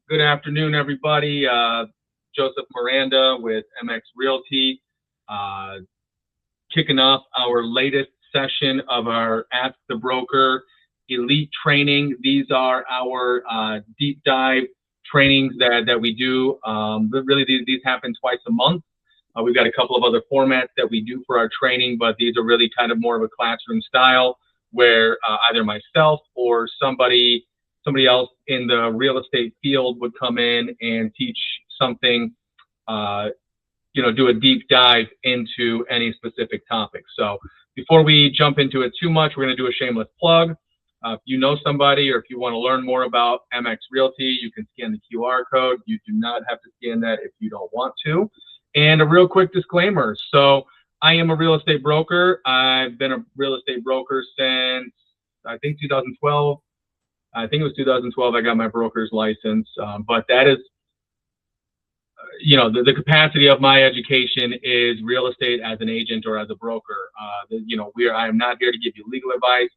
Good afternoon, everybody. Joseph Miranda with MX Realty, kicking off our latest session of our Ask the Broker Elite training. These are our deep dive trainings that we do. But really, these happen twice a month. We've got a couple of other formats that we do for our training, but these are really kind of more of a classroom style where either myself or somebody else in the real estate field would come in and teach something, do a deep dive into any specific topic. So before we jump into it too much, we're going to do a shameless plug. If you know somebody or if you want to learn more about MX Realty, you can scan the QR code. You do not have to scan that if you don't want to. And a real quick disclaimer. So I am a real estate broker. I've been a real estate broker since, I think, 2012. I think it was 2012 I got my broker's license, but that is, the capacity of my education is real estate as an agent or as a broker. I am not here to give you legal advice,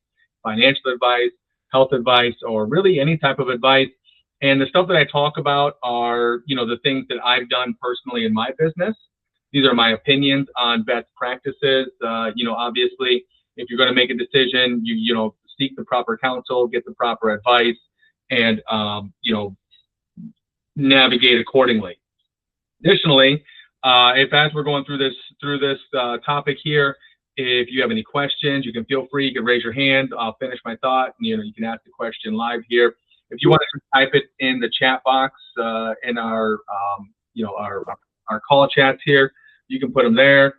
financial advice, health advice, or really any type of advice. And the stuff that I talk about are, the things that I've done personally in my business. These are my opinions on best practices. Obviously, if you're going to make a decision, seek the proper counsel, get the proper advice, and navigate accordingly. Additionally, if as we're going through this topic here, if you have any questions, you can feel free. You can raise your hand. I'll finish my thought. You can ask the question live here. If you want to type it in the chat box in our call chats here, you can put them there.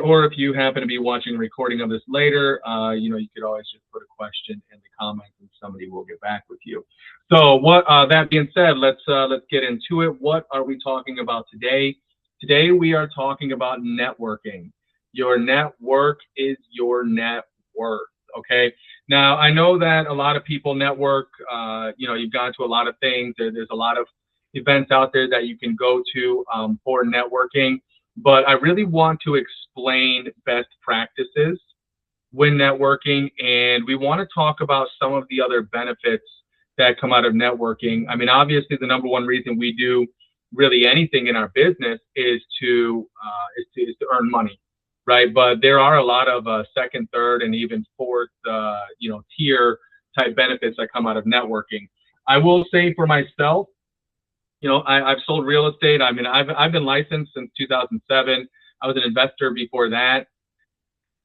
Or if you happen to be watching a recording of this later, you could always just put a question in the comments and somebody will get back with you. So that being said, let's get into it. What are we talking about today? Today we are talking about networking. Your network is your net worth. Okay. Now I know that a lot of people network. You've gone to a lot of things. There's a lot of events out there that you can go to for networking. But I really want to explain best practices when networking, and we want to talk about some of the other benefits that come out of networking. I mean, obviously, the number one reason we do really anything in our business is to earn money, right? But there are a lot of second, third, and even fourth, tier type benefits that come out of networking. I will say for myself, I've sold real estate. I mean, I've been licensed since 2007. I was an investor before that.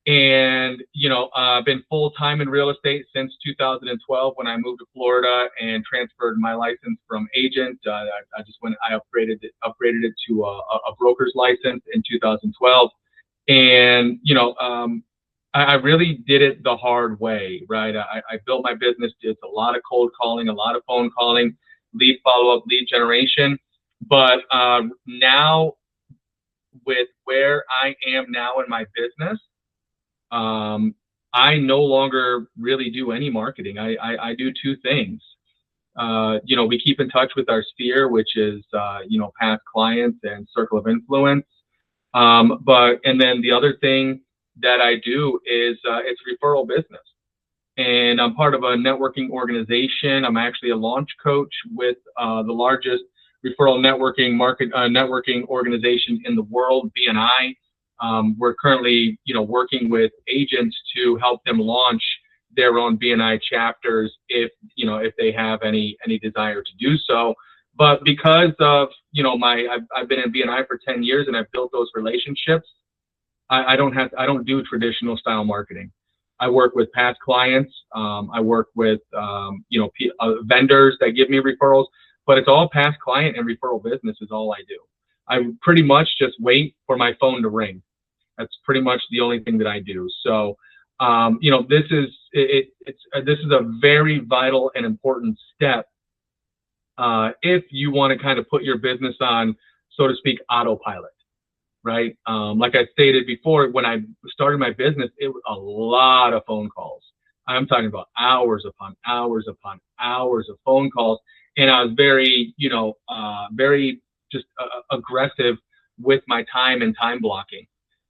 And, I've been full-time in real estate since 2012 when I moved to Florida and transferred my license from agent. I upgraded it to a broker's license in 2012. And, I really did it the hard way, right? I built my business. It's a lot of cold calling, a lot of phone calling, lead follow-up, lead generation. But now with where I am now in my business, I no longer really do any marketing. I do two things. We keep in touch with our sphere, which is, past clients and circle of influence. And then the other thing that I do is it's referral business. And I'm part of a networking organization. I'm actually a launch coach with the largest referral networking organization in the world, BNI. We're currently, working with agents to help them launch their own BNI chapters if they have any desire to do so. But because of, I've been in BNI for 10 years and I've built those relationships, I don't do traditional style marketing. I work with past clients. I work with, vendors that give me referrals, but it's all past client and referral business is all I do. I pretty much just wait for my phone to ring. That's pretty much the only thing that I do. So, this is a very vital and important step if you want to kind of put your business on, so to speak, autopilot. Right. Like I stated before, when I started my business, it was a lot of phone calls. I'm talking about hours upon hours upon hours of phone calls. And I was very, very just aggressive with my time and time blocking.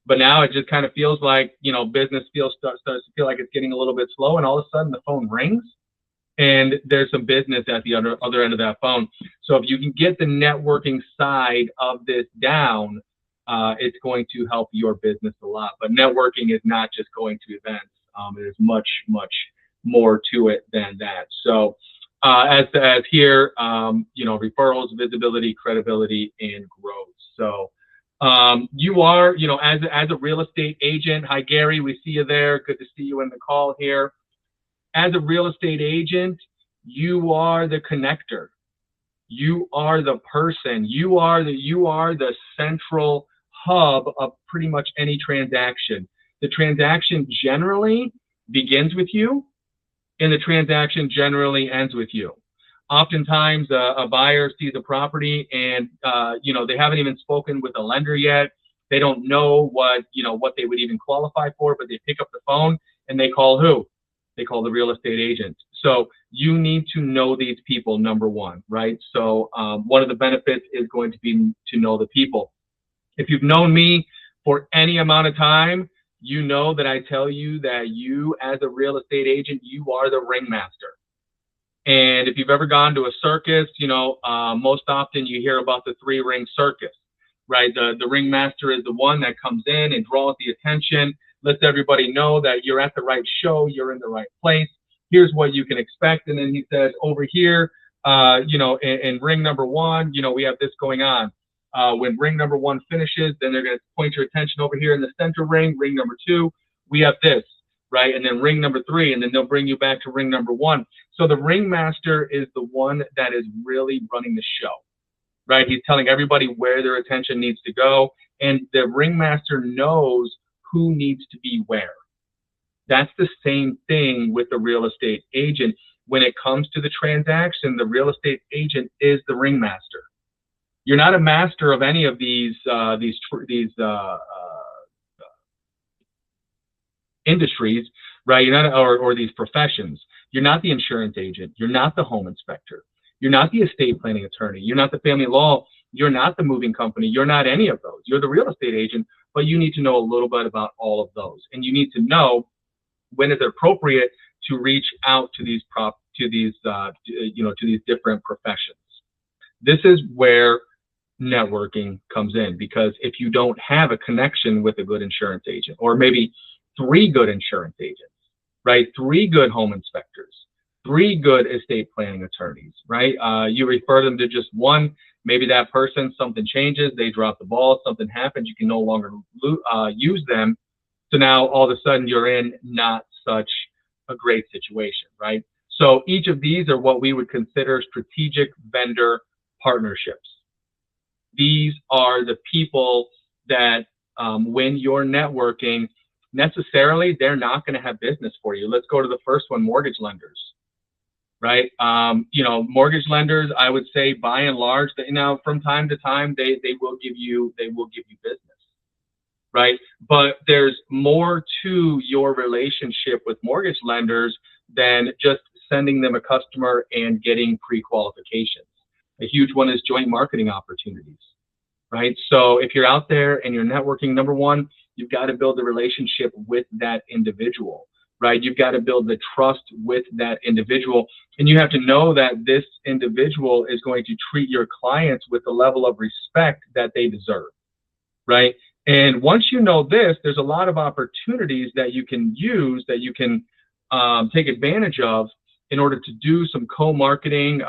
But now it just kind of feels like, business starts to feel like it's getting a little bit slow. And all of a sudden the phone rings and there's some business at the other end of that phone. So if you can get the networking side of this down, it's going to help your business a lot. But networking is not just going to events. There's much, much more to it than that. So as here, referrals, visibility, credibility, and growth. So you are, as a real estate agent. Hi, Gary, we see you there. Good to see you in the call here. As a real estate agent, you are the connector. You are the person. You are the central hub of pretty much any transaction. The transaction generally begins with you, and the transaction generally ends with you. Oftentimes, a buyer sees a property, and they haven't even spoken with a lender yet. They don't know what they would even qualify for, but they pick up the phone and they call who? They call the real estate agent. So you need to know these people, number one, right? So one of the benefits is going to be to know the people. If you've known me for any amount of time, you know that I tell you that you, as a real estate agent, you are the ringmaster. And if you've ever gone to a circus, most often you hear about the 3-ring circus, right? The ringmaster is the one that comes in and draws the attention, lets everybody know that you're at the right show, you're in the right place. Here's what you can expect. And then he says, over here, in ring number 1, we have this going on. When ring number 1 finishes, then they're going to point your attention over here in the center ring number 2, we have this, right? And then ring number 3, and then they'll bring you back to ring number 1. So the ringmaster is the one that is really running the show, right? He's telling everybody where their attention needs to go, and the ringmaster knows who needs to be where. That's the same thing with the real estate agent. When it comes to the transaction, the real estate agent is the ringmaster. You're not a master of any of these industries, right? You're not, or these professions. You're not the insurance agent. You're not the home inspector. You're not the estate planning attorney. You're not the family law. You're not the moving company. You're not any of those. You're the real estate agent, but you need to know a little bit about all of those, and you need to know when is it appropriate to reach out to these different professions. This is where networking comes in, because if you don't have a connection with a good insurance agent, or maybe 3 good insurance agents, right? 3 good home inspectors, 3 good estate planning attorneys, right? You refer them to just one, maybe that person, something changes, they drop the ball, something happens, you can no longer use them. So now all of a sudden you're in not such a great situation, right? So each of these are what we would consider strategic vendor partnerships. These are the people that when you're networking, necessarily they're not going to have business for you. Let's go to the first one, mortgage lenders, right? Mortgage lenders, I would say by and large, from time to time they will give you business, right? But there's more to your relationship with mortgage lenders than just sending them a customer and getting pre-qualifications. A huge one is joint marketing opportunities, right? So if you're out there and you're networking, number one, you've got to build a relationship with that individual, right? You've got to build the trust with that individual. And you have to know that this individual is going to treat your clients with the level of respect that they deserve, right? And once you know this, there's a lot of opportunities that you can use, that you can take advantage of in order to do some co-marketing,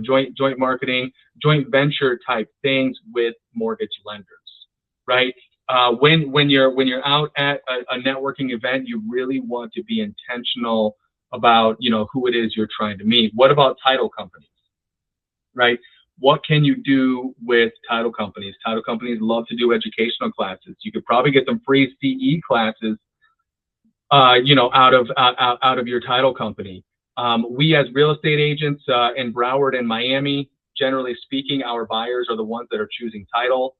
joint marketing, joint venture type things with mortgage lenders, right? When you're out at a networking event, you really want to be intentional about, who it is you're trying to meet. What about title companies, right? What can you do with title companies? Title companies love to do educational classes. You could probably get some free CE classes, out of your title company. We as real estate agents in Broward and Miami, generally speaking, our buyers are the ones that are choosing title.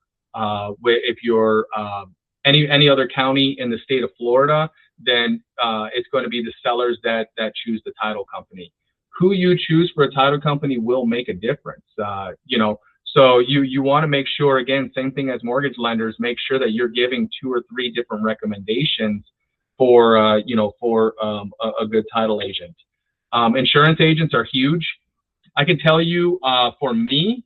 If you're any other county in the state of Florida, then it's going to be the sellers that choose the title company. Who you choose for a title company will make a difference. So you want to make sure, again, same thing as mortgage lenders, make sure that you're giving 2 or 3 different recommendations for a good title agent. Insurance agents are huge. I can tell you, for me,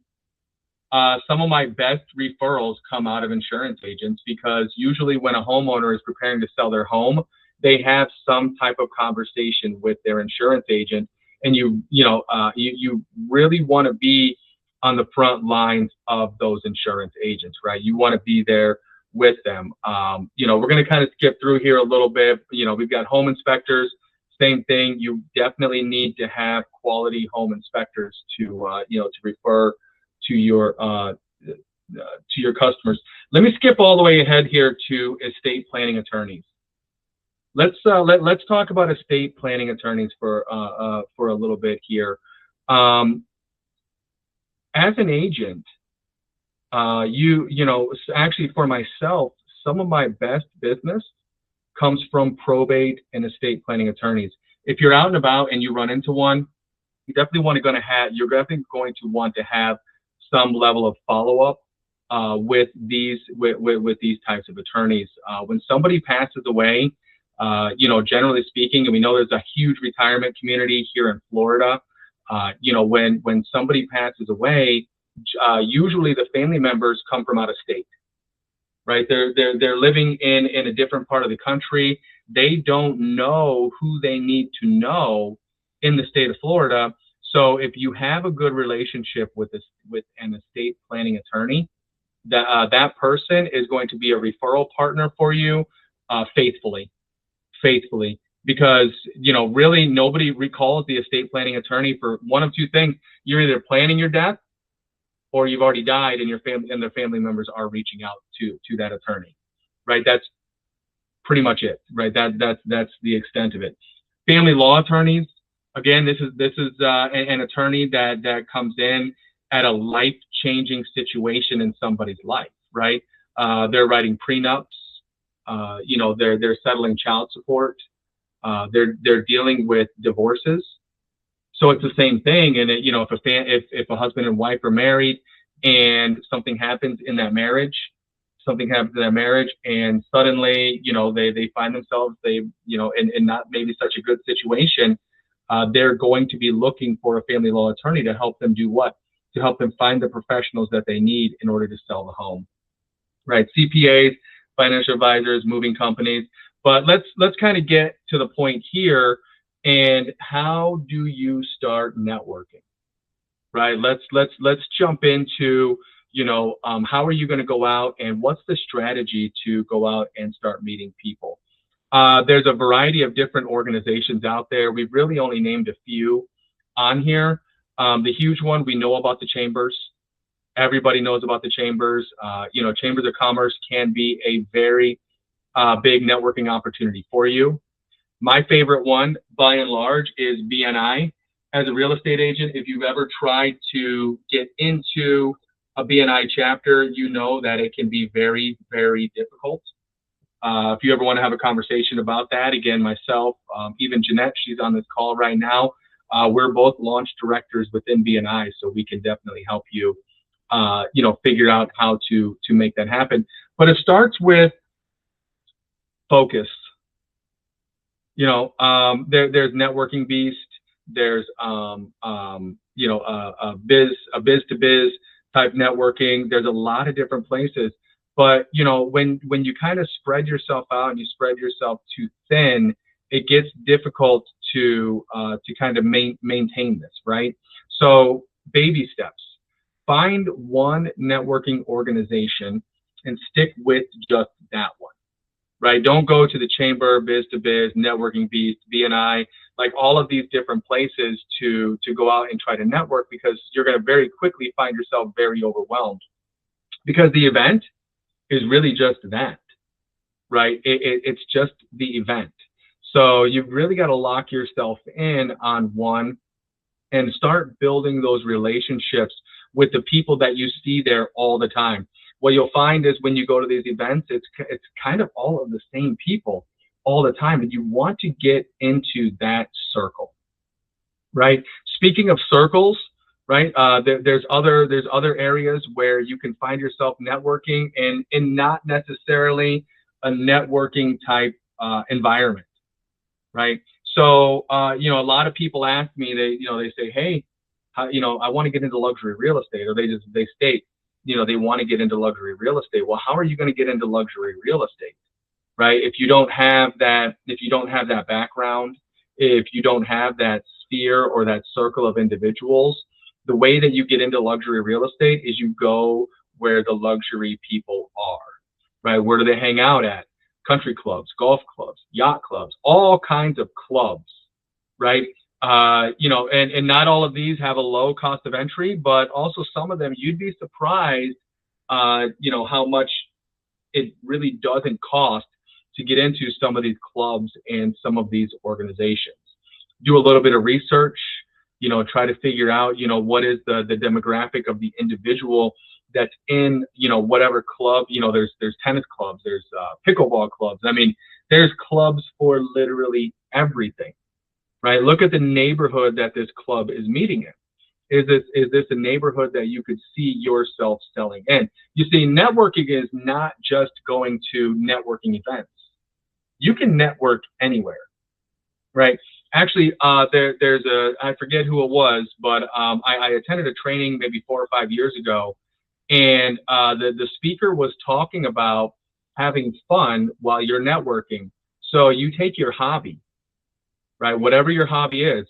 some of my best referrals come out of insurance agents, because usually when a homeowner is preparing to sell their home, they have some type of conversation with their insurance agent, and you really want to be on the front lines of those insurance agents, right? You want to be there with them. We're going to kind of skip through here a little bit. We've got home inspectors. Same thing. You definitely need to have quality home inspectors to refer to your customers. Let me skip all the way ahead here to estate planning attorneys. Let's talk about estate planning attorneys for a little bit here. As an agent, actually for myself, some of my best business comes from probate and estate planning attorneys. If you're out and about and you run into one, you're definitely going to want to have some level of follow-up with these types of attorneys. When somebody passes away, generally speaking, and we know there's a huge retirement community here in Florida. When somebody passes away, usually the family members come from out of state, right? They're living in a different part of the country. They don't know who they need to know in the state of Florida. So if you have a good relationship with an estate planning attorney, that person is going to be a referral partner for you, faithfully, because really nobody recalls the estate planning attorney for one of two things. You're either planning your death, or you've already died, and their family members are reaching out to that attorney, right? That's pretty much it, right? That's the extent of it. Family law attorneys, again, this is an attorney that comes in at a life-changing situation in somebody's life, right? They're writing prenups, they're settling child support, they're dealing with divorces. So it's the same thing. And if a husband and wife are married and something happens in that marriage, and suddenly, they find themselves, in not maybe such a good situation, they're going to be looking for a family law attorney to help them do what? To help them find the professionals that they need in order to sell the home, right? CPAs, financial advisors, moving companies. But let's kind of get to the point here. And how do you start networking, right? Let's jump into, how are you going to go out, and what's the strategy to go out and start meeting people? There's a variety of different organizations out there. We've really only named a few on here. The huge one, we know about the chambers. Everybody knows about the chambers. Chambers of commerce can be a very big networking opportunity for you. My favorite one, by and large, is BNI. As a real estate agent, if you've ever tried to get into a BNI chapter, you know that it can be very, very difficult. If you ever want to have a conversation about that, again, myself, even Jeanette, she's on this call right now. We're both launch directors within BNI, so we can definitely help you, figure out how to make that happen. But it starts with focus. There's Networking Beast. There's a biz to biz type networking. There's a lot of different places. But when you kind of spread yourself out and you spread yourself too thin, it gets difficult to kind of maintain this, right? So baby steps. Find one networking organization and stick with just that one. Right? Don't go to the chamber, biz to biz, Networking Beast, BNI, like all of these different places to go out and try to network, because you're going to very quickly find yourself very overwhelmed, because the event is really just that, right? It's just the event. So you've really got to lock yourself in on one and start building those relationships with the people that you see there all the time. What you'll find is when you go to these events, it's kind of all of the same people all the time, and you want to get into that circle, right? Speaking of circles, right? There's other areas where you can find yourself networking in not necessarily a networking type environment, right? So, you know, a lot of people ask me, they say, hey, how, you know, I want to get into luxury real estate, or they state, you know, they want to get into luxury real estate. Well, how are you going to get into luxury real estate, right? If you don't have that, background, if you don't have that sphere or that circle of individuals, the way that you get into luxury real estate is you go where the luxury people are, right? Where do they hang out at? Country clubs, golf clubs, yacht clubs, all kinds of clubs, right? You know, and not all of these have a low cost of entry, but also some of them you'd be surprised, you know, how much it really doesn't cost to get into some of these clubs and some of these organizations. Do a little bit of research, you know, try to figure out, you know, what is the demographic of the individual that's in, you know, whatever club. You know, there's tennis clubs, there's pickleball clubs. I mean, there's clubs for literally everything, right? Look at the neighborhood that this club is meeting in. Is this a neighborhood that you could see yourself selling in? You see, networking is not just going to networking events. You can network anywhere, right? Actually, there's I forget who it was, but I attended a training maybe 4 or 5 years ago, and the speaker was talking about having fun while you're networking. So you take your hobby, right? Whatever your hobby is,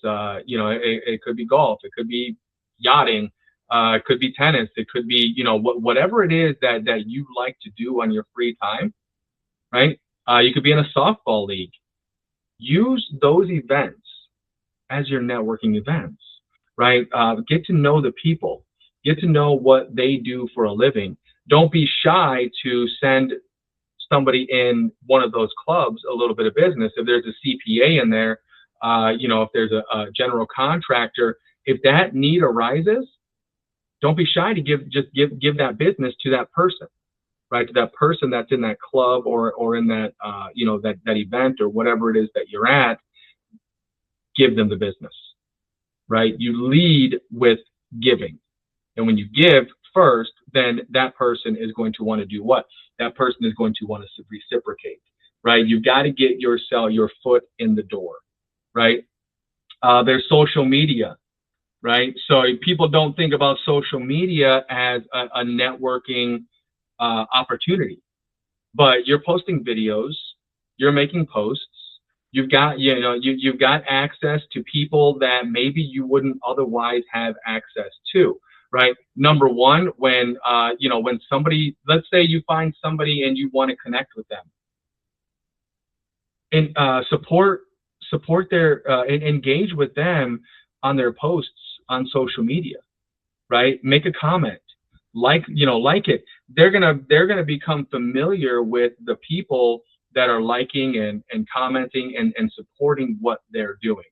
you know, it could be golf, it could be yachting, it could be tennis, it could be, you know, whatever it is that you like to do on your free time, right? You could be in a softball league. Use those events as your networking events, right? Get to know the people, get to know what they do for a living. Don't be shy to send somebody in one of those clubs a little bit of business. If there's a CPA in there, you know, if there's a general contractor, if that need arises, don't be shy to give that business to that person, right? To that person that's in that club or in that, you know, that event or whatever it is that you're at. Give them the business, right? You lead with giving. And when you give first, then that person is going to want to do what? That person is going to want to reciprocate, right? You've got to get your foot in the door, right? There's social media, right? So people don't think about social media as a networking opportunity, but you're posting videos, you're making posts, you've got, you know, you've got access to people that maybe you wouldn't otherwise have access to, right? Number one, when, you know, when somebody, let's say you find somebody and you want to connect with them, and support their, and engage with them on their posts on social media, right? Make a comment, you know, like it. They're gonna become familiar with the people that are liking and commenting and supporting what they're doing,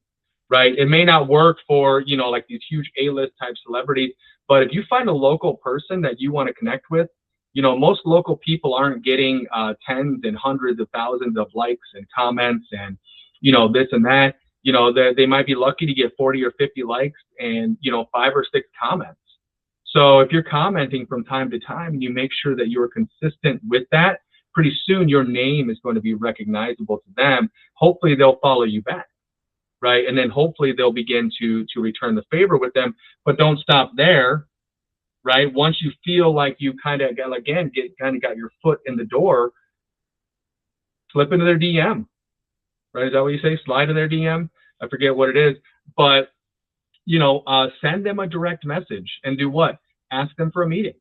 right? It may not work for, you know, like these huge A-list type celebrities, but if you find a local person that you want to connect with, you know, most local people aren't getting tens and hundreds of thousands of likes and comments and, you know, this and that. You know, they might be lucky to get 40 or 50 likes and, you know, 5 or 6 comments. So if you're commenting from time to time, you make sure that you're consistent with that. Pretty soon your name is going to be recognizable to them. Hopefully they'll follow you back, right? And then hopefully they'll begin to return the favor with them. But don't stop there, right? Once you feel like you kind of got, again, got your foot in the door, slip into their DM, right? Is that what you say? Slide in their DM? I forget what it is, but you know, send them a direct message and do what? Ask them for a meeting,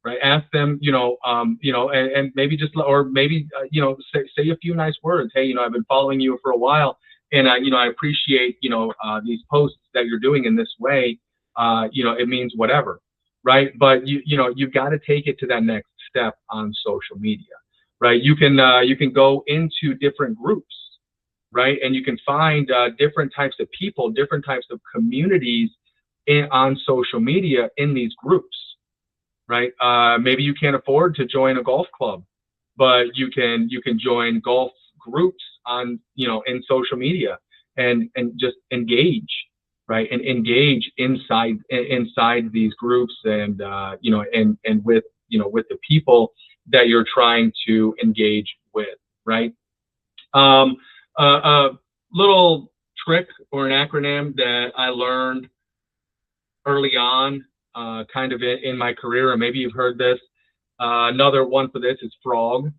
right? Ask them, you know, and maybe just, or maybe, you know, say a few nice words. Hey, you know, I've been following you for a while, and you know, I appreciate, you know, these posts that you're doing in this way. You know, it means whatever, right? But you know, you've got to take it to that next step on social media, right? You can go into different groups, right? And you can find different types of people, different types of communities on social media in these groups, right? Maybe you can't afford to join a golf club, but you can join golf groups on, you know, in social media and just engage, right? And engage inside these groups and, you know, and with, you know, with the people that you're trying to engage with, right? little trick or an acronym that I learned early on, kind of in my career, or maybe you've heard this. Another one for this is frog,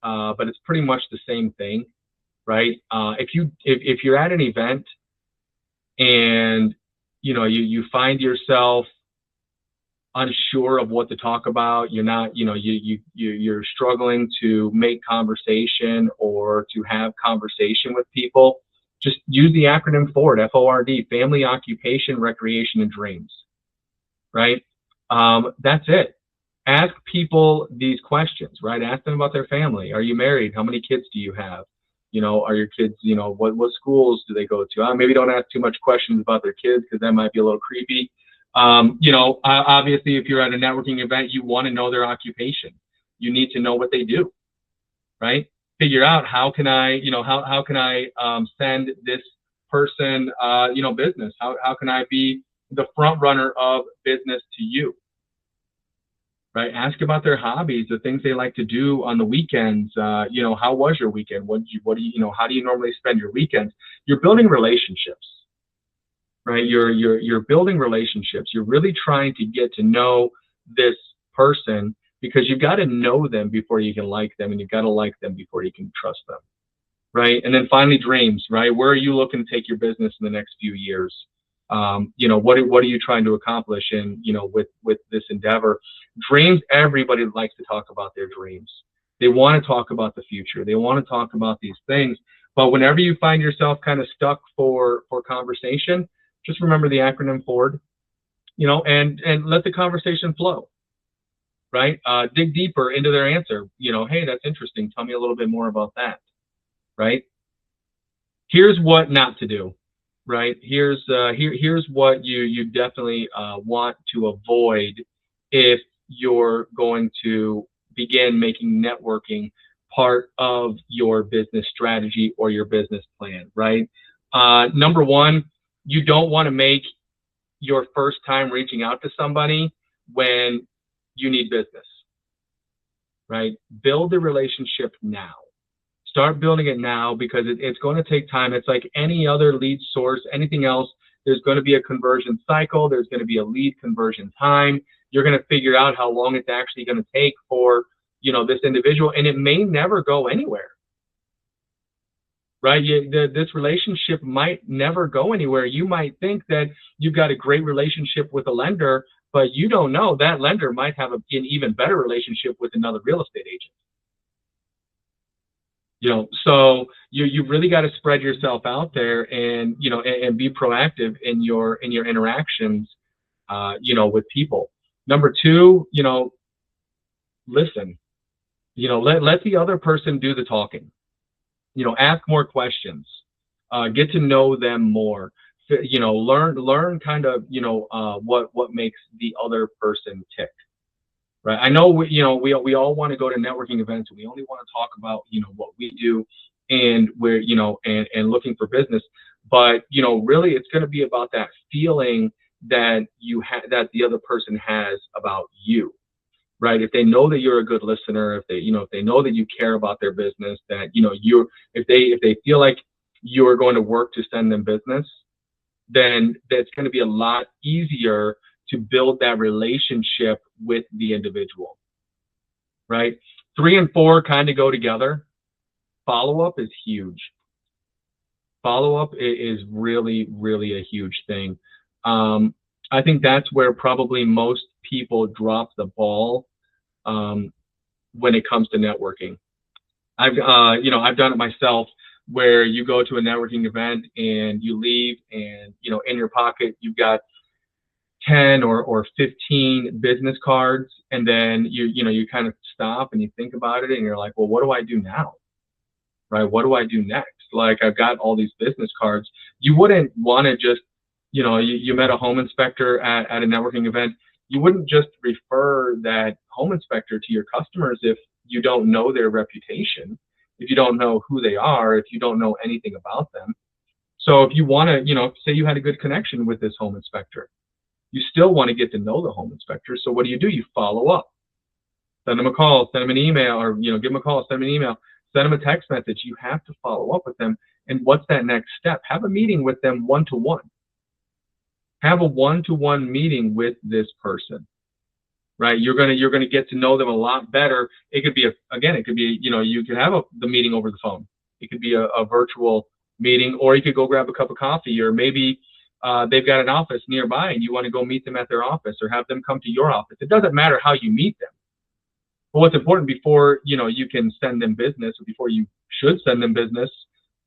but it's pretty much the same thing, right? If you're at an event and you find yourself unsure of what to talk about, you're not, you're struggling to make conversation or to have conversation with people, just use the acronym FORD, FORD, family, occupation, recreation, and dreams, right? That's it. Ask people these questions, right? Ask them about their family. Are you married? How many kids do you have? Are your kids, what schools do they go to? Maybe don't ask too much questions about their kids because that might be a little creepy. Obviously, if you're at a networking event, you want to know their occupation. You need to know what they do, right? Figure out how can I send this person, business? How can I be the front runner of business to you? Right? Ask about their hobbies, the things they like to do on the weekends. How was your weekend? How do you normally spend your weekends? You're building relationships, right? You're building relationships. You're really trying to get to know this person because you've got to know them before you can like them, and you've got to like them before you can trust them, right? And then finally, dreams, right? Where are you looking to take your business in the next few years? What are you trying to accomplish with this endeavor? Dreams, everybody likes to talk about their dreams. They want to talk about the future. They want to talk about these things. But whenever you find yourself kind of stuck for conversation, just remember the acronym FORD, and let the conversation flow, right? Dig deeper into their answer. Hey, that's interesting. Tell me a little bit more about that, right? Here's what not to do. Right, here's what you definitely want to avoid if you're going to begin making networking part of your business strategy or your business plan, right? Number one, you don't want to make your first time reaching out to somebody when you need business, right? Build the relationship now. Start building it now because it's going to take time. It's like any other lead source, anything else. There's going to be a conversion cycle. There's going to be a lead conversion time. You're going to figure out how long it's actually going to take for, this individual, and it may never go anywhere, right? This relationship might never go anywhere. You might think that you've got a great relationship with a lender, but you don't know that lender might have an even better relationship with another real estate agent. So you really got to spread yourself out there and be proactive in your interactions, with people. Number two, listen. Let the other person do the talking. Ask more questions. Get to know them more. Learn kind of what makes the other person tick. Right. I know we all want to go to networking events and we only want to talk about, what we do and we're, and looking for business. But, really it's going to be about that feeling that that the other person has about you. Right. If they know that you're a good listener, if they know that you care about their business, that, if they feel like you're going to work to send them business, then that's going to be a lot easier to build that relationship with the individual, right? 3 and 4 kind of go together. Follow-up is huge. Follow-up is really, really a huge thing. I think that's where probably most people drop the ball when it comes to networking. I've done it myself, where you go to a networking event and you leave and, in your pocket, you've got 10 or 15 business cards, and then you kind of stop and you think about it and you're like, well, what do I do now? Right? What do I do next? Like, I've got all these business cards. You wouldn't want to just, you met a home inspector at a networking event. You wouldn't just refer that home inspector to your customers if you don't know their reputation, if you don't know who they are, if you don't know anything about them. So if you want to, say you had a good connection with this home inspector, you still want to get to know the home inspector. So what do? You follow up. Send them a call, send them an email, or give them a call, send them an email, send them a text message. You have to follow up with them And what's that next step? Have a meeting with them one-to-one. Have a one-to-one meeting with this person, right? You're gonna get to know them a lot better. It could be you could have the meeting over the phone. It could be a virtual meeting, or you could go grab a cup of coffee, or maybe they've got an office nearby and you want to go meet them at their office, or have them come to your office. It doesn't matter how you meet them. But what's important before you can send them business, or before you should send them business,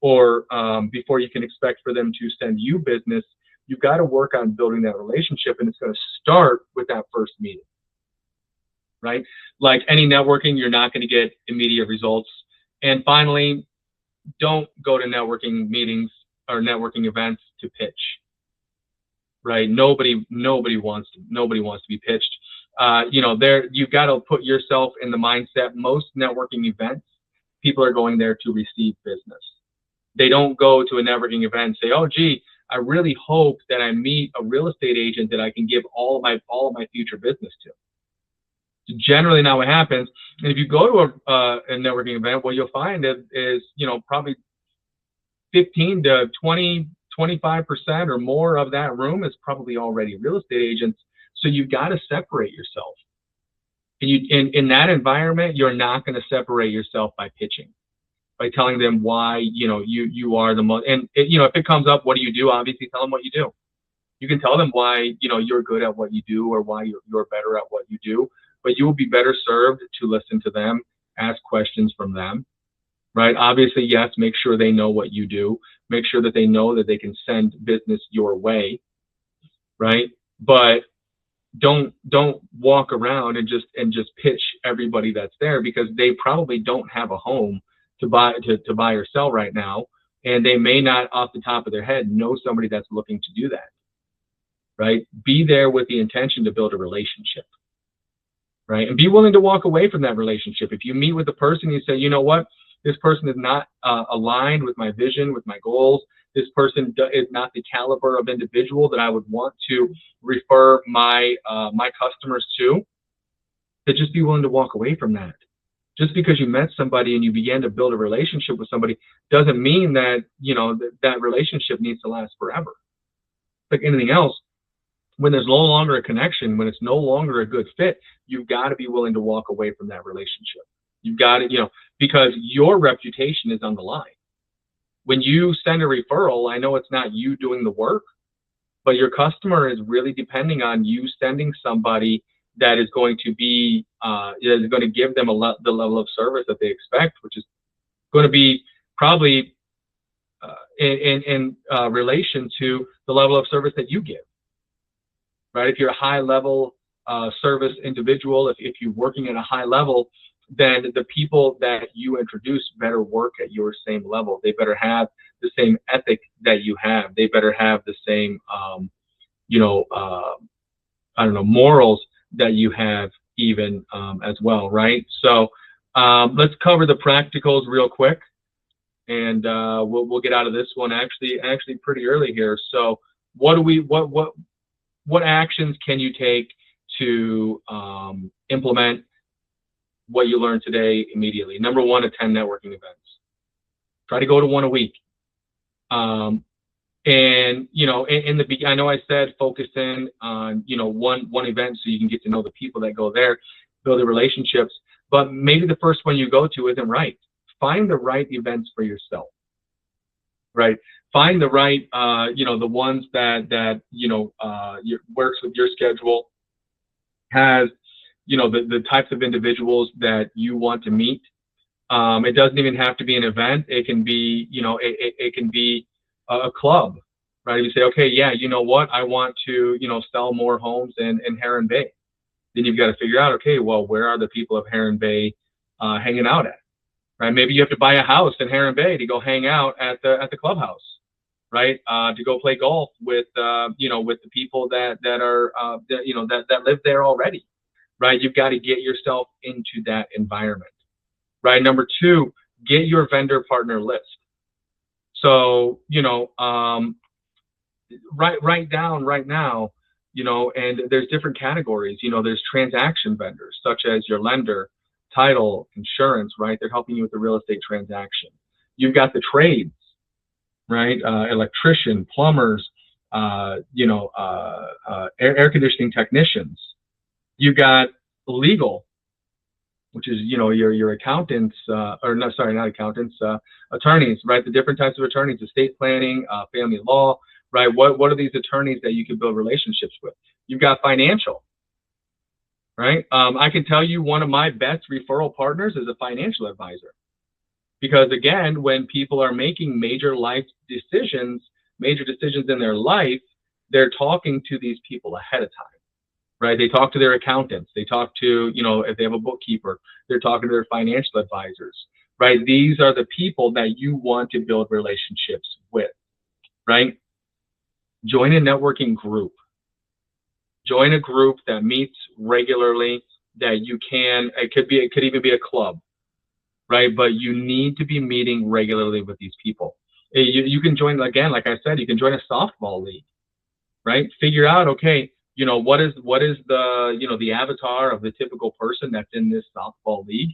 or before you can expect for them to send you business, you've got to work on building that relationship, and it's going to start with that first meeting, right? Like any networking, you're not going to get immediate results. And finally, don't go to networking meetings or networking events to pitch, right? Nobody wants to be pitched. You've got to put yourself in the mindset. Most networking events, people are going there to receive business. They don't go to a networking event and say, oh, gee, I really hope that I meet a real estate agent that I can give all of my future business to. It's generally not what happens. And if you go to a networking event, what you'll find is probably 15 to 20, 25% or more of that room is probably already real estate agents. So you've got to separate yourself. And in that environment, you're not going to separate yourself by pitching, by telling them why you are the most. And if it comes up, what do you do? Obviously, tell them what you do. You can tell them why you're good at what you do, or why you're better at what you do. But you will be better served to listen to them, ask questions from them, right? Obviously, yes, make sure they know what you do. Make sure that they know that they can send business your way, right? But don't walk around and just pitch everybody that's there, because they probably don't have a home to buy or sell right now, and they may not off the top of their head know somebody that's looking to do that, right? Be there with the intention to build a relationship, right? And be willing to walk away from that relationship. If you meet with a person, you say, you know what, this person is not aligned with my vision, with my goals. This person is not the caliber of individual that I would want to refer my customers to. To just be willing to walk away from that. Just because you met somebody and you began to build a relationship with somebody doesn't mean that that relationship needs to last forever. Like anything else, when there's no longer a connection, when it's no longer a good fit, you've got to be willing to walk away from that relationship. You've got to, because your reputation is on the line. When you send a referral, I know it's not you doing the work, but your customer is really depending on you sending somebody that is going to be, is going to give them the level of service that they expect, which is going to be probably in relation to the level of service that you give, right? If you're a high level service individual, if you're working at a high level, then the people that you introduce better work at your same level. They better have the same ethic that you have. They better have the same, morals that you have even as well, right? So let's cover the practicals real quick, and we'll get out of this one actually pretty early here. So what actions can you take to implement what you learned today immediately? Number one, attend networking events. Try to go to one a week. And in the beginning, I know I said focus in on one event so you can get to know the people that go there, build the relationships. But maybe the first one you go to isn't right. Find the right events for yourself. Right. Find the right the ones that works with your schedule, has the types of individuals that you want to meet. It doesn't even have to be an event. It can be, it can be a club, right? You say, okay, yeah, you know what? I want to, sell more homes in Heron Bay. Then you've got to figure out, okay, well, where are the people of Heron Bay hanging out at, right? Maybe you have to buy a house in Heron Bay to go hang out at the clubhouse, right? To go play golf with, with the people that are, that live there already. Right, you've got to get yourself into that environment. Right. Number two, get your vendor partner list. So write down right now. And there's different categories. There's transaction vendors such as your lender, title, insurance. Right, they're helping you with the real estate transaction. You've got the trades. right? Electrician, plumbers, air conditioning technicians. You got legal, which is, your accountants, or no, sorry, not accountants, attorneys, right? The different types of attorneys, estate planning, family law, right? What are these attorneys that you can build relationships with? You've got financial, right? I can tell you one of my best referral partners is a financial advisor. Because again, when people are making major decisions in their life, they're talking to these people ahead of time, right? They talk to their accountants. They talk to, if they have a bookkeeper, they're talking to their financial advisors, right? These are the people that you want to build relationships with, right? Join a networking group. Join a group that meets regularly, that you can, it could even be a club, right? But you need to be meeting regularly with these people. You can join, again, like I said, you can join a softball league, right? Figure out, okay, what is the, the avatar of the typical person that's in this softball league?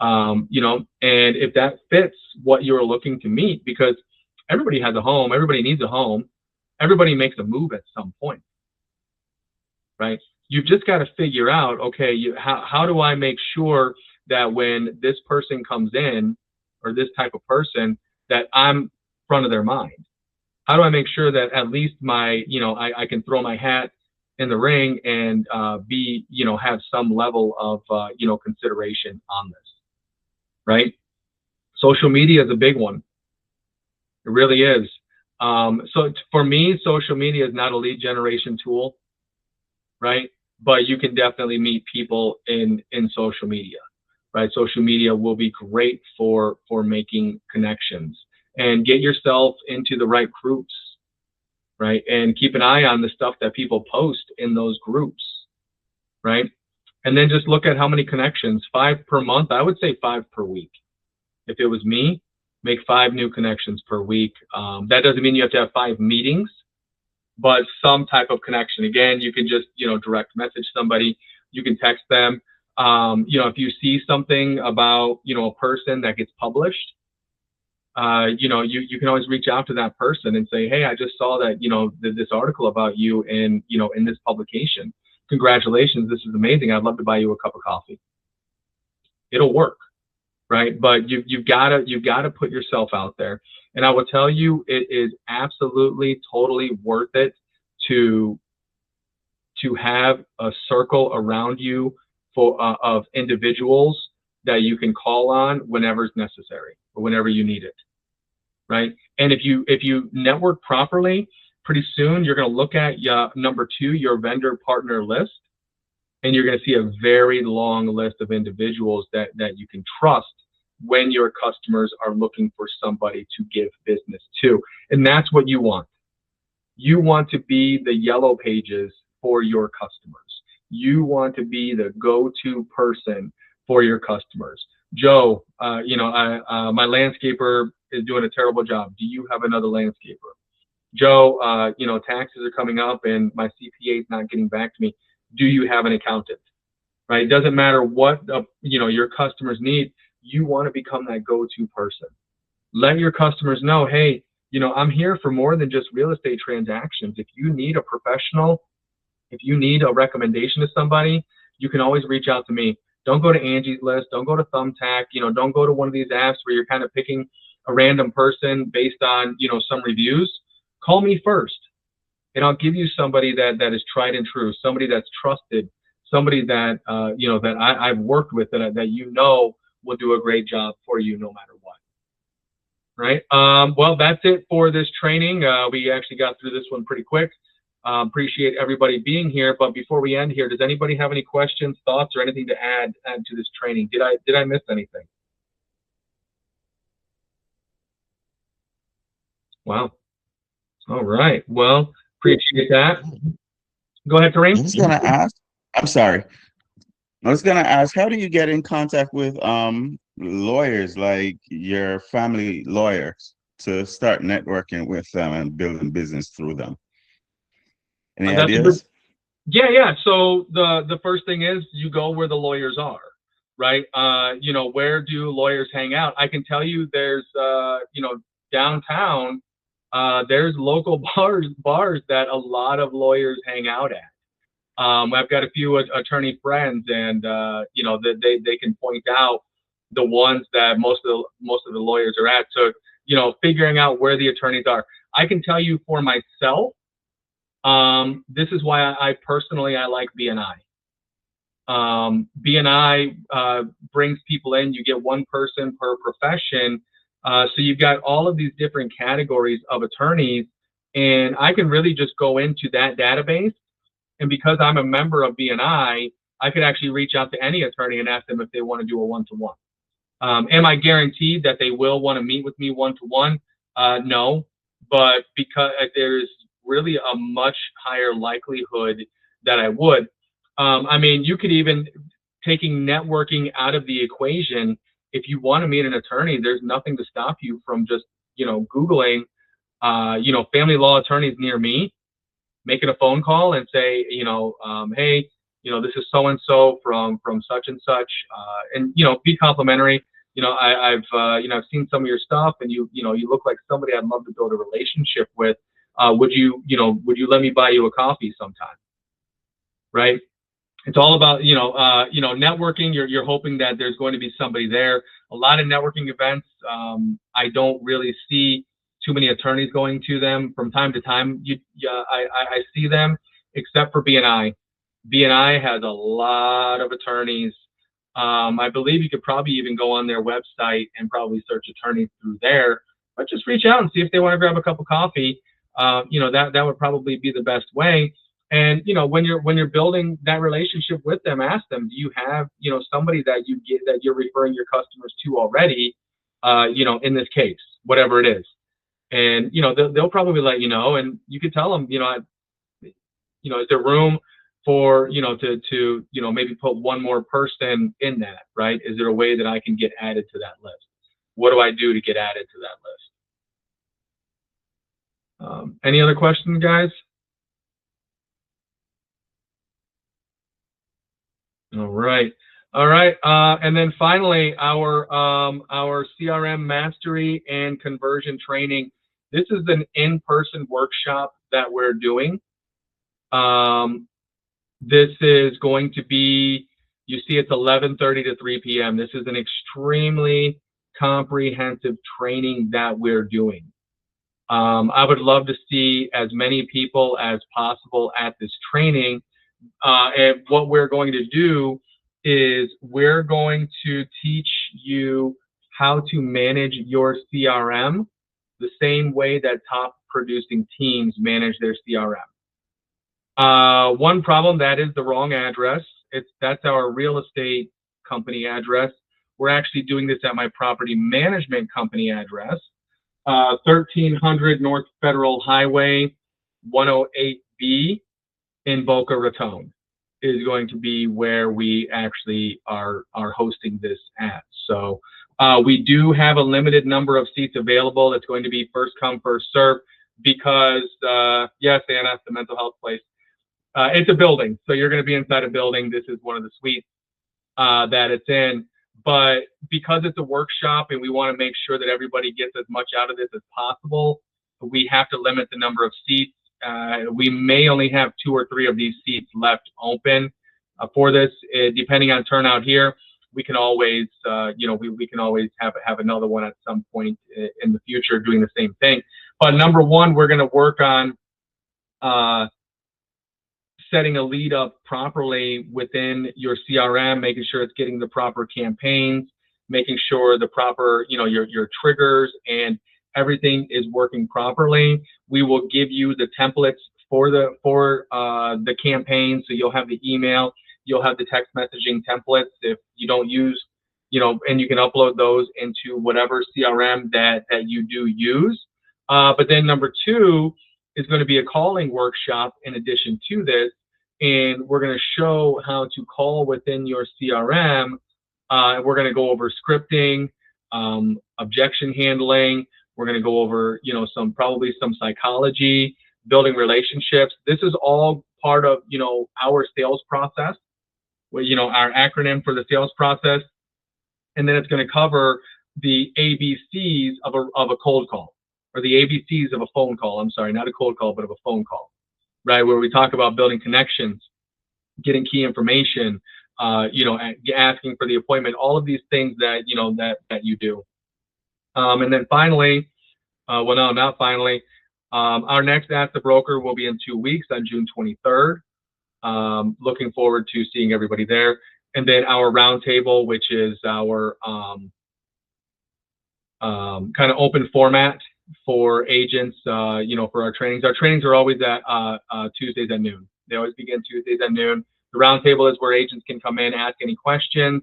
And if that fits what you're looking to meet, because everybody has a home, everybody needs a home, everybody makes a move at some point, right? You've just got to figure out, okay, how do I make sure that when this person comes in, or this type of person, that I'm front of their mind? How do I make sure that at least I can throw my hat in the ring and have some level of consideration on this, right? Social media is a big one. It really is. So for me, social media is not a lead generation tool, right? But you can definitely meet people in social media, right? Social media will be great for making connections, and get yourself into the right groups, right? And keep an eye on the stuff that people post in those groups, right? And then just look at how many connections. 5 per month. I would say 5 per week. If it was me, make 5 new connections per week. That doesn't mean you have to have 5 meetings, but some type of connection. Again, you can just, direct message somebody. You can text them. If you see something about, a person that gets published, you can always reach out to that person and say, hey, I just saw that, this article about you in this publication. Congratulations. This is amazing. I'd love to buy you a cup of coffee. It'll work, right? But you've got to put yourself out there. And I will tell you, it is absolutely, totally worth it to have a circle around you of individuals that you can call on whenever it's necessary or whenever you need it, right? And if you network properly, pretty soon you're going to look at number 2, your vendor partner list, and you're going to see a very long list of individuals that you can trust when your customers are looking for somebody to give business to. And that's what you want. You want to be the yellow pages for your customers. You want to be the go-to person for your customers. Joe, my landscaper is doing a terrible job. Do you have another landscaper? Joe, taxes are coming up and my CPA is not getting back to me. Do you have an accountant? Right? It doesn't matter what your customers need. You want to become that go-to person. Let your customers know, hey, I'm here for more than just real estate transactions. If you need a professional, if you need a recommendation to somebody, you can always reach out to me. Don't go to Angie's List. Don't go to Thumbtack. Don't go to one of these apps where you're kind of picking a random person based on, some reviews. Call me first, and I'll give you somebody that is tried and true, somebody that's trusted, somebody that, that I've worked with, that will do a great job for you no matter what. Right? Well, that's it for this training. We actually got through this one pretty quick. Appreciate everybody being here. But before we end here, does anybody have any questions, thoughts, or anything to add to this training? Did I miss anything? Wow. All right. Well, appreciate that. Go ahead, Kareem. I was gonna ask. I'm sorry. I was gonna ask, how do you get in contact with lawyers, like your family lawyers, to start networking with them and building business through them? Any ideas? Yeah. So the first thing is you go where the lawyers are, right? Where do lawyers hang out? I can tell you there's, downtown, there's local bars that a lot of lawyers hang out at. I've got a few attorney friends, and you know, they can point out the ones that most of the lawyers are at. So, you know, figuring out where the attorneys are. I can tell you for myself, this is why I personally like BNI. BNI brings people in. You get one person per profession, so you've got all of these different categories of attorneys, and I can really just go into that database. And because I'm a member of BNI, I could actually reach out to any attorney and ask them if they want to do a one-to-one. Am I guaranteed that they will want to meet with me one-to-one? No, but because there's really a much higher likelihood that I would. I mean, you could even, taking networking out of the equation, if you want to meet an attorney, there's nothing to stop you from just, you know, Googling, you know, family law attorneys near me, making a phone call and say, you know, hey, you know, this is so and so from such and such, and you know, be complimentary. You know, I've you know, I've seen some of your stuff, and you know, you look like somebody I'd love to build a relationship with. Would you let me buy you a coffee sometime? Right? It's all about, you know, networking. You're hoping that there's going to be somebody there. A lot of networking events, I don't really see too many attorneys going to them. From time to time, I see them, except for BNI. BNI has a lot of attorneys. I believe you could probably even go on their website and probably search attorneys through there, but just reach out and see if they want to grab a cup of coffee. You know, that would probably be the best way. And you know, when you're building that relationship with them, ask them, do you have, you know, somebody that you're referring your customers to already? You know, in this case, whatever it is, and you know, they'll probably let you know, and you could tell them, you know, is there room for, you know, to you know, maybe put one more person in that, right? Is there a way that I can get added to that list? What do I do to get added to that list? Any other questions, guys? All right. All right. And then finally, our CRM mastery and conversion training. This is an in-person workshop that we're doing. This is going to be, you see, it's 11:30 to 3 p.m. This is an extremely comprehensive training that we're doing. I would love to see as many people as possible at this training. And what we're going to do is we're going to teach you how to manage your CRM the same way that top producing teams manage their CRM. One problem, that is the wrong address. That's our real estate company address. We're actually doing this at my property management company address, 1300 North Federal Highway, 108B in Boca Raton is going to be where we actually are hosting this at. So we do have a limited number of seats available. It's going to be first come, first serve, because yes, Anna, the mental health place. It's a building, so you're going to be inside a building. This is one of the suites that it's in. But because it's a workshop and we want to make sure that everybody gets as much out of this as possible, we have to limit the number of seats. We may only have 2 or 3 of these seats left open for this. Depending on turnout here, we can always, you know, we can always have another one at some point in the future doing the same thing. But number one, we're going to work on setting a lead up properly within your CRM, making sure it's getting the proper campaigns, making sure the proper, you know, your triggers and everything is working properly. We will give you the templates for the campaign, so you'll have the email, you'll have the text messaging templates if you don't use, you know, and you can upload those into whatever CRM that you do use. But then number 2 is going to be a calling workshop in addition to this, and we're going to show how to call within your CRM. We're going to go over scripting, objection handling. We're going to go over, you know, probably some psychology, building relationships. This is all part of, you know, our sales process, you know, our acronym for the sales process. And then it's going to cover the ABCs of a cold call. or the ABCs of a phone call. I'm sorry, not a cold call, but of a phone call, right? Where we talk about building connections, getting key information, asking for the appointment, all of these things that, that you do. And then finally, well, no, not finally, our next Ask the Broker will be in 2 weeks on June 23rd. Looking forward to seeing everybody there. And then our roundtable, which is our kind of open format for agents, for our trainings. Our trainings are always at Tuesdays at noon. They always begin Tuesdays at noon. The roundtable is where agents can come in, ask any questions,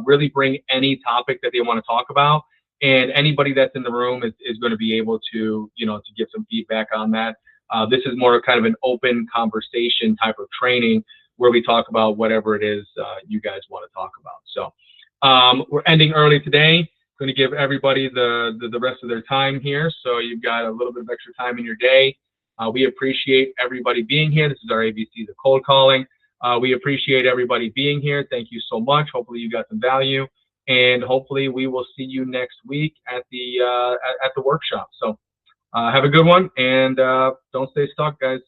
really bring any topic that they want to talk about. And anybody that's in the room is going to be able to, to give some feedback on that. This is more kind of an open conversation type of training where we talk about whatever it is you guys want to talk about. So we're ending early today. Going to give everybody the rest of their time here. So you've got a little bit of extra time in your day. We appreciate everybody being here. This is our ABCs of cold calling. We appreciate everybody being here. Thank you so much. Hopefully you got some value. And hopefully we will see you next week at the workshop. So have a good one, and don't stay stuck, guys.